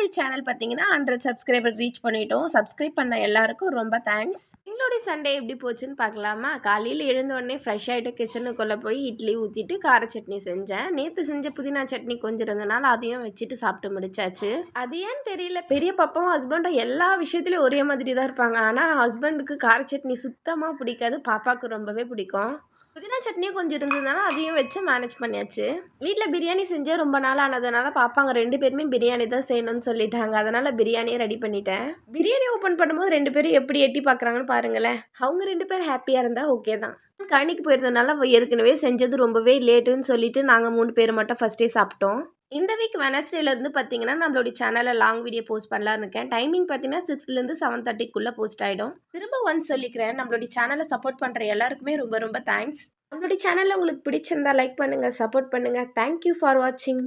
எங்களுடைய சேனல் பார்த்தீங்கன்னா 100 subscriber reach பண்ணிட்டோம். சப்ஸ்கிரைப் பண்ண எல்லாருக்கும் ரொம்ப தேங்க்ஸ். எங்களுடைய சண்டே எப்படி போச்சுன்னு பார்க்கலாமா? காலையில் எழுந்த உடனே ஃப்ரெஷ் ஆகிட்டு கிச்சனுக்குள்ளே போய் இட்லி ஊற்றிட்டு கார சட்னி செஞ்சேன். நேற்று செஞ்ச புதினா சட்னி கொஞ்சம் இருந்தனால அதையும் வச்சுட்டு சாப்பிட்டு முடிச்சாச்சு. அது ஏன்னு தெரியல, பெரிய பாப்பாவும் ஹஸ்பண்டும் எல்லா விஷயத்துலையும் ஒரே மாதிரி தான் இருப்பாங்க. ஆனால் ஹஸ்பண்டுக்கு கார சட்னி சுத்தமாக பிடிக்காது, பாப்பாவுக்கு ரொம்பவே பிடிக்கும். புதினா சட்னியும் கொஞ்சம் இருந்ததுனால அதையும் வச்சு மேனேஜ் பண்ணியாச்சு. வீட்டில் பிரியாணி செஞ்சே ரொம்ப நாள் ஆனதுனால பாப்பாங்க 2 பேருமே பிரியாணி தான் செய்யணும்னு சொல்லிட்டாங்க. அதனால் பிரியாணியை ரெடி பண்ணிட்டேன். பிரியாணி ஓப்பன் பண்ணும்போது 2 பேரும் எப்படி எட்டி பார்க்குறாங்கன்னு பாருங்களேன். அவங்க 2 பேர் ஹாப்பியாக இருந்தால் ஓகே தான். கணிக்கு போயிருந்ததுனால ஏற்கனவே செஞ்சது ரொம்பவே லேட்டுன்னு சொல்லிட்டு நாங்கள் 3 பேர் மட்டும் ஃபஸ்ட்டே சாப்பிட்டோம். இந்த வீக் வெனஸ்டேலேருந்து பார்த்தீங்கன்னா நம்மளுடைய சேனலில் லாங் வீடியோ போஸ்ட் பண்ணலான்னு இருக்கேன். டைமிங் பார்த்தீங்கன்னா 6லேருந்து 7:30க்குள்ளே போஸ்ட் ஆகிடும். திரும்ப ஒன்ஸ் சொல்லிக்கிறேன், நம்மளுடைய சேனலை சப்போர்ட் பண்ணுற எல்லாருக்குமே ரொம்ப ரொம்ப தேங்க்ஸ். நம்மளுடைய சேனலில் உங்களுக்கு பிடிச்சிருந்தா லைக் பண்ணுங்கள், சப்போர்ட் பண்ணுங்கள். தேங்க்யூ ஃபார் வாட்சிங்.